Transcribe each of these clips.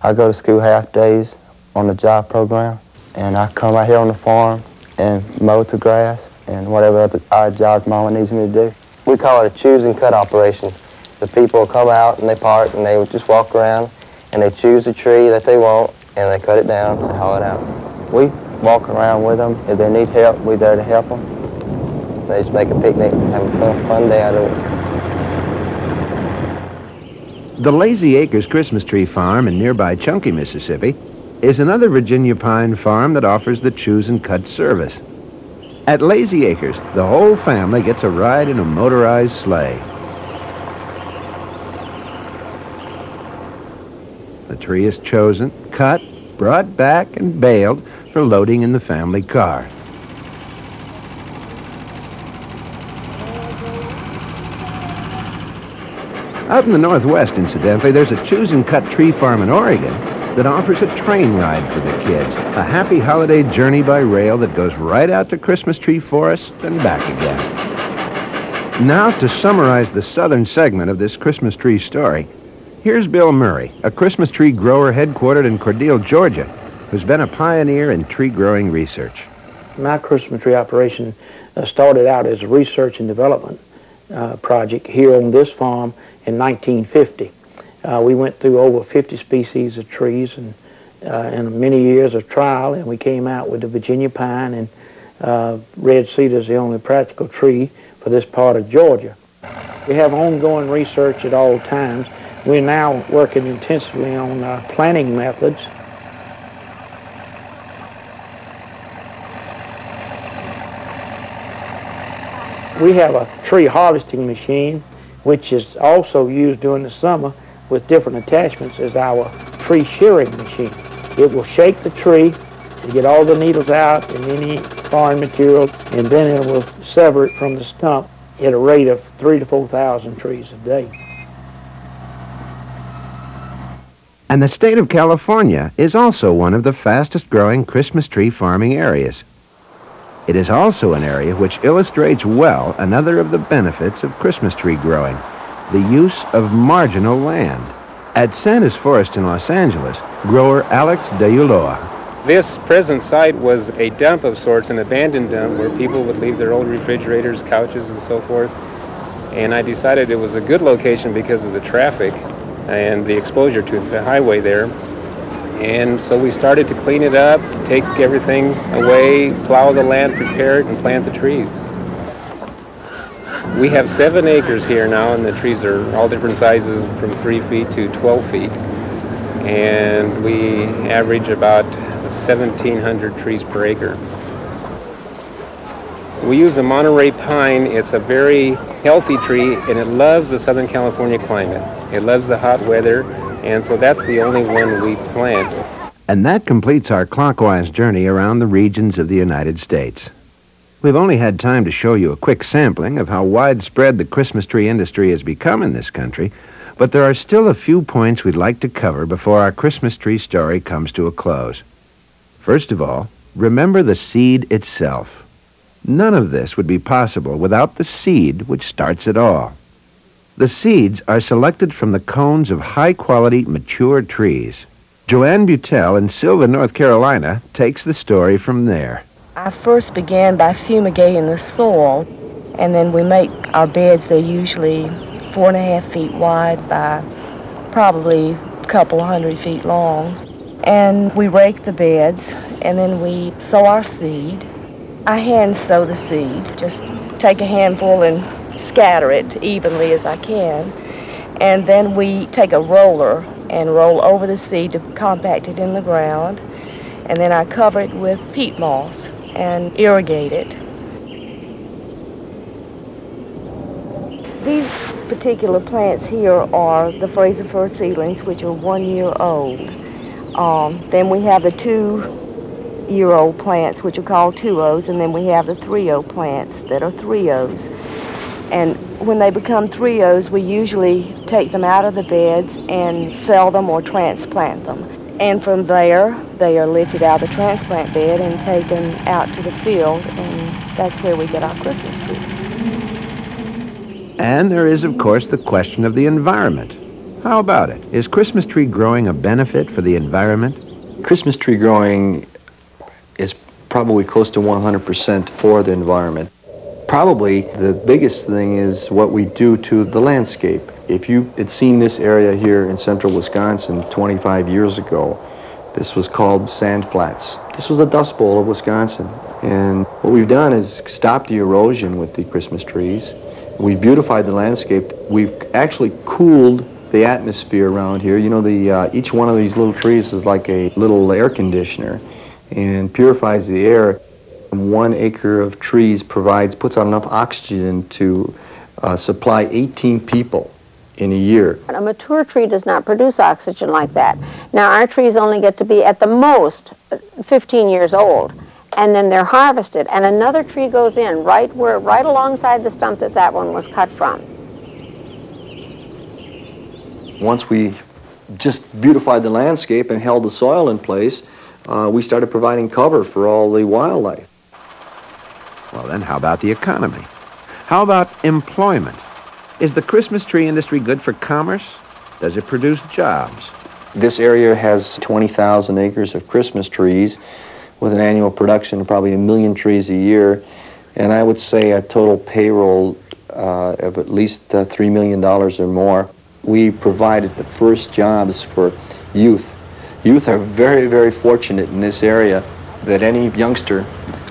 I go to school half days on the job program, and I come out here on the farm and mow the grass and whatever other odd jobs Mama needs me to do. We call it a choose and cut operation. The people come out and they park and they just walk around and they choose a tree that they want and they cut it down and haul it out. We walk around with them. If they need help, we're there to help them. They just make a picnic and have a fun day out of it. The Lazy Acres Christmas Tree Farm in nearby Chunky, Mississippi, is another Virginia pine farm that offers the choose and cut service. At Lazy Acres, the whole family gets a ride in a motorized sleigh. The tree is chosen, cut, brought back, and baled for loading in the family car. Out in the Northwest, incidentally, there's a choose and cut tree farm in Oregon that offers a train ride for the kids, a happy holiday journey by rail that goes right out to Christmas Tree Forest and back again. Now, to summarize the southern segment of this Christmas tree story, here's Bill Murray, a Christmas tree grower headquartered in Cordele, Georgia, who's been a pioneer in tree growing research. My Christmas tree operation started out as a research and development project here on this farm in 1950. We went through over 50 species of trees and many years of trial, and we came out with the Virginia pine, and red cedar is the only practical tree for this part of Georgia. We have ongoing research at all times. We're now working intensively on planting methods. We have a tree harvesting machine, which is also used during the summer with different attachments as our tree shearing machine. It will shake the tree to get all the needles out and any foreign material, and then it will sever it from the stump at a rate of 3,000 to 4,000 trees a day. And the state of California is also one of the fastest growing Christmas tree farming areas. It is also an area which illustrates well another of the benefits of Christmas tree growing, the use of marginal land. At Santa's Forest in Los Angeles, grower Alex de Ulloa. This present site was a dump of sorts, an abandoned dump where people would leave their old refrigerators, couches, and so forth. And I decided it was a good location because of the traffic and the exposure to the highway there. And so we started to clean it up, take everything away, plow the land, prepare it, and plant the trees. We have 7 acres here now, and the trees are all different sizes from 3 feet to 12 feet. And we average about 1,700 trees per acre. We use a Monterey pine. It's a very healthy tree, and it loves the Southern California climate. It loves the hot weather, and so that's the only one we plant. And that completes our clockwise journey around the regions of the United States. We've only had time to show you a quick sampling of how widespread the Christmas tree industry has become in this country, but there are still a few points we'd like to cover before our Christmas tree story comes to a close. First of all, remember the seed itself. None of this would be possible without the seed which starts it all. The seeds are selected from the cones of high-quality, mature trees. Joanne Butel in Sylva, North Carolina, takes the story from there. I first began by fumigating the soil, and then we make our beds. They're usually 4.5 feet wide by probably a couple 100 feet long. And we rake the beds, and then we sow our seed. I hand sow the seed, just take a handful and scatter it evenly as I can. And then we take a roller and roll over the seed to compact it in the ground. And then I cover it with peat moss and irrigate it. These particular plants here are the Fraser fir seedlings, which are 1 year old. Then we have the 2-year-old plants, which are called 2-0s, and then we have the 3-0 plants that are 3-0s. And when they become 3-0s, we usually take them out of the beds and sell them or transplant them. And from there, they are lifted out of the transplant bed and taken out to the field, and that's where we get our Christmas trees. And there is, of course, the question of the environment. How about it? Is Christmas tree growing a benefit for the environment? Christmas tree growing is probably close to 100% for the environment. Probably the biggest thing is what we do to the landscape. If you had seen this area here in central Wisconsin 25 years ago, this was called Sand Flats. This was the Dust Bowl of Wisconsin. And what we've done is stop the erosion with the Christmas trees. We've beautified the landscape. We've actually cooled the atmosphere around here. You know, each one of these little trees is like a little air conditioner and purifies the air. 1 acre of trees puts out enough oxygen to supply 18 people in a year. A mature tree does not produce oxygen like that. Now, our trees only get to be at the most 15 years old, and then they're harvested, and another tree goes in right alongside the stump that one was cut from. Once we just beautified the landscape and held the soil in place, we started providing cover for all the wildlife. Well, then how about the economy? How about employment? Is the Christmas tree industry good for commerce? Does it produce jobs? This area has 20,000 acres of Christmas trees with an annual production of probably 1 million trees a year, and I would say a total payroll of at least $3 million or more. We provided the first jobs for youth. Youth are very, very fortunate in this area that any youngster,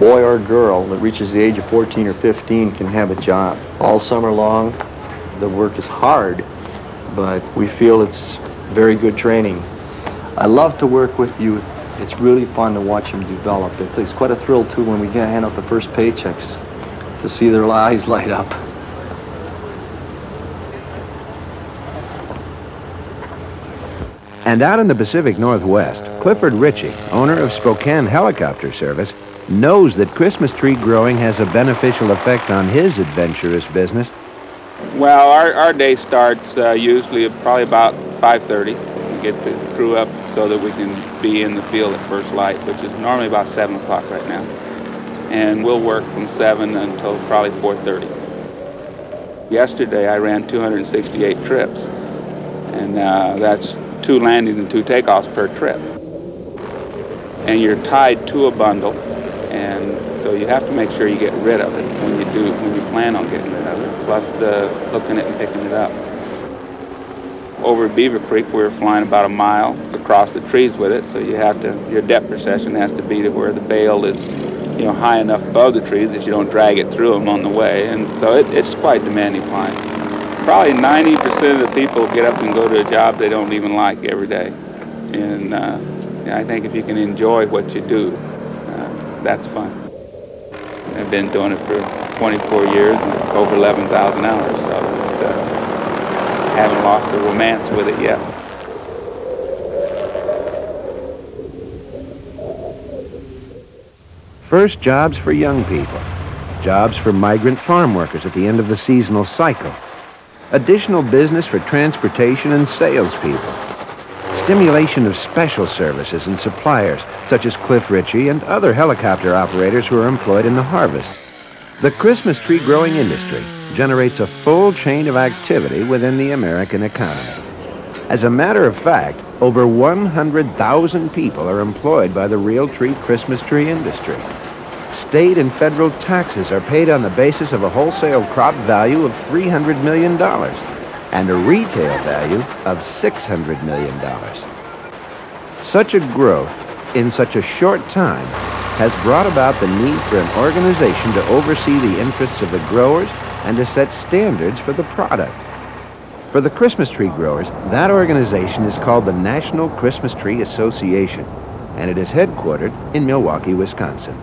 boy or girl, that reaches the age of 14 or 15 can have a job. All summer long, the work is hard, but we feel it's very good training. I love to work with youth. It's really fun to watch them develop. It's quite a thrill, too, when we hand out the first paychecks to see their eyes light up. And out in the Pacific Northwest, Clifford Ritchie, owner of Spokane Helicopter Service, knows that Christmas tree growing has a beneficial effect on his adventurous business. Well, our day starts usually probably about 5:30. We get the crew up so that we can be in the field at first light, which is normally about 7 o'clock right now. And we'll work from 7 until probably 4:30. Yesterday I ran 268 trips, and that's 2 landings and 2 takeoffs per trip. And you're tied to a bundle, and so you have to make sure you get rid of it when you plan on getting rid of it, plus the hooking it and picking it up. Over at Beaver Creek, we were flying about 1 mile across the trees with it, so your depth perception has to be to where the bale is, high enough above the trees that you don't drag it through them on the way, and so it's quite demanding flying. Probably 90% of the people get up and go to a job they don't even like every day, and I think if you can enjoy what you do, that's fun. I've been doing it for 24 years and over 11,000 hours, so haven't lost the romance with it yet. First, jobs for young people. Jobs for migrant farm workers at the end of the seasonal cycle. Additional business for transportation and salespeople. Stimulation of special services and suppliers, such as Cliff Ritchie and other helicopter operators who are employed in the harvest. The Christmas tree growing industry generates a full chain of activity within the American economy. As a matter of fact, over 100,000 people are employed by the Realtree Christmas tree industry. State and federal taxes are paid on the basis of a wholesale crop value of $300 million and a retail value of $600 million. Such a growth in such a short time has brought about the need for an organization to oversee the interests of the growers and to set standards for the product. For the Christmas tree growers, that organization is called the National Christmas Tree Association, and it is headquartered in Milwaukee, Wisconsin.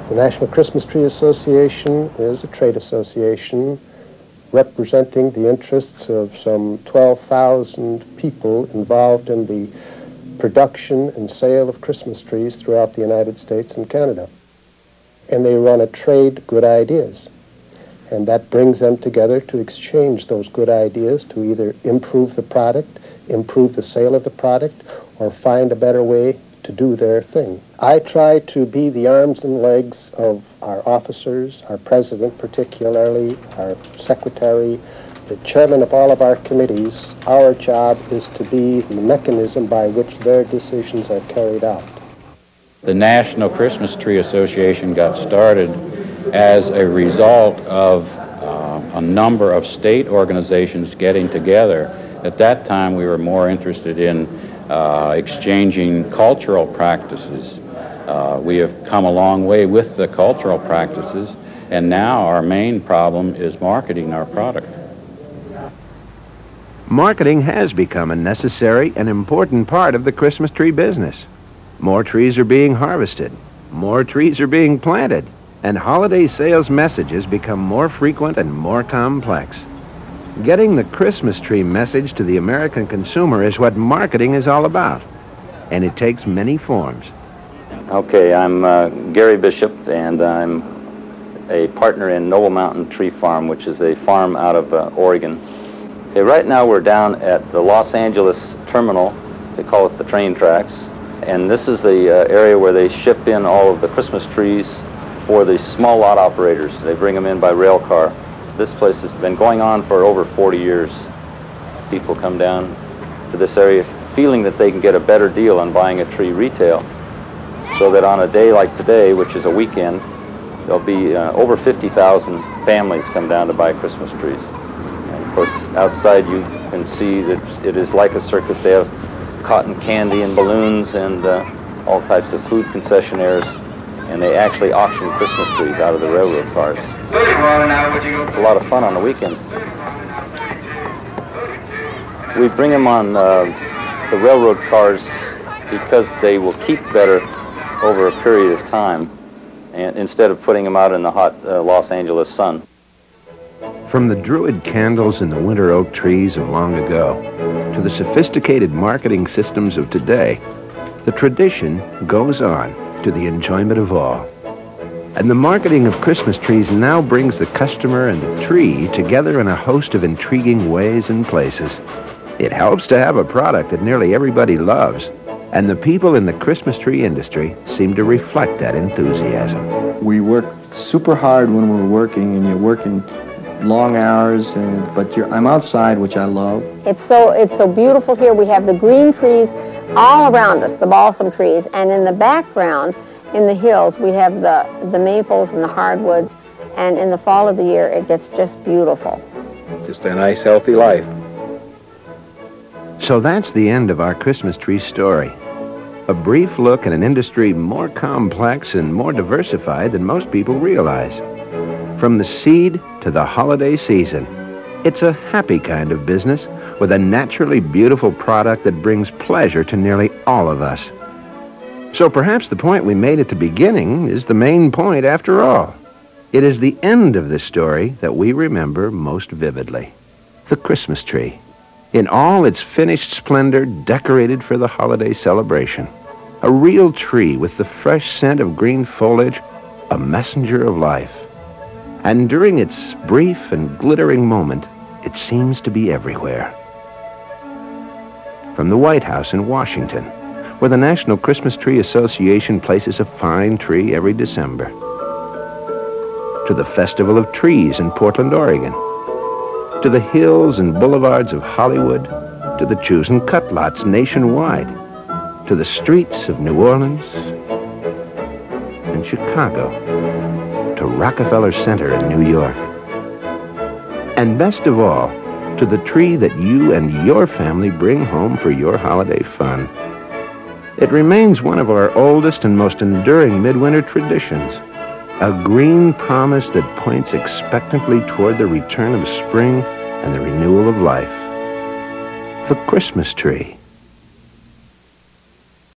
The National Christmas Tree Association is a trade association representing the interests of some 12,000 people involved in the production and sale of Christmas trees throughout the United States and Canada. And they run a trade good ideas. And that brings them together to exchange those good ideas to either improve the product, improve the sale of the product, or find a better way to do their thing. I try to be the arms and legs of our officers, our president particularly, our secretary, the chairman of all of our committees, our job is to be the mechanism by which their decisions are carried out. The National Christmas Tree Association got started as a result of a number of state organizations getting together. At that time, we were more interested in exchanging cultural practices. We have come a long way with the cultural practices, and now our main problem is marketing our product. Marketing has become a necessary and important part of the Christmas tree business. More trees are being harvested, more trees are being planted, and holiday sales messages become more frequent and more complex. Getting the Christmas tree message to the American consumer is what marketing is all about, and it takes many forms. Okay, I'm Gary Bishop, and I'm a partner in Noble Mountain Tree Farm, which is a farm out of Oregon. Okay, right now we're down at the Los Angeles terminal. They call it the train tracks. And this is the area where they ship in all of the Christmas trees for the small lot operators. They bring them in by rail car. This place has been going on for over 40 years. People come down to this area feeling that they can get a better deal on buying a tree retail, so that on a day like today, which is a weekend, there'll be over 50,000 families come down to buy Christmas trees. And of course, outside you can see that it is like a circus. They have cotton candy and balloons and all types of food concessionaires, and they actually auction Christmas trees out of the railroad cars. It's a lot of fun on the weekends. We bring them on the railroad cars because they will keep better over a period of time, and instead of putting them out in the hot Los Angeles sun. From the Druid candles in the winter oak trees of long ago to the sophisticated marketing systems of today, the tradition goes on to the enjoyment of all. And the marketing of Christmas trees now brings the customer and the tree together in a host of intriguing ways and places. It helps to have a product that nearly everybody loves, and the people in the Christmas tree industry seem to reflect that enthusiasm. We work super hard when we're working, and you're working long hours, but I'm outside, which I love. It's so beautiful here. We have the green trees all around us, the balsam trees, and in the background, in the hills, we have the maples and the hardwoods, and in the fall of the year, it gets just beautiful. Just a nice, healthy life. So that's the end of our Christmas tree story. A brief look at an industry more complex and more diversified than most people realize. From the seed to the holiday season, it's a happy kind of business with a naturally beautiful product that brings pleasure to nearly all of us. So perhaps the point we made at the beginning is the main point after all. It is the end of the story that we remember most vividly. The Christmas tree, in all its finished splendor, decorated for the holiday celebration. A real tree with the fresh scent of green foliage, a messenger of life. And during its brief and glittering moment, it seems to be everywhere. From the White House in Washington, where the National Christmas Tree Association places a fine tree every December, to the Festival of Trees in Portland, Oregon, to the hills and boulevards of Hollywood, to the choose and cut lots nationwide, to the streets of New Orleans and Chicago, to Rockefeller Center in New York. And best of all, to the tree that you and your family bring home for your holiday fun. It remains one of our oldest and most enduring midwinter traditions, a green promise that points expectantly toward the return of spring and the renewal of life. The Christmas tree.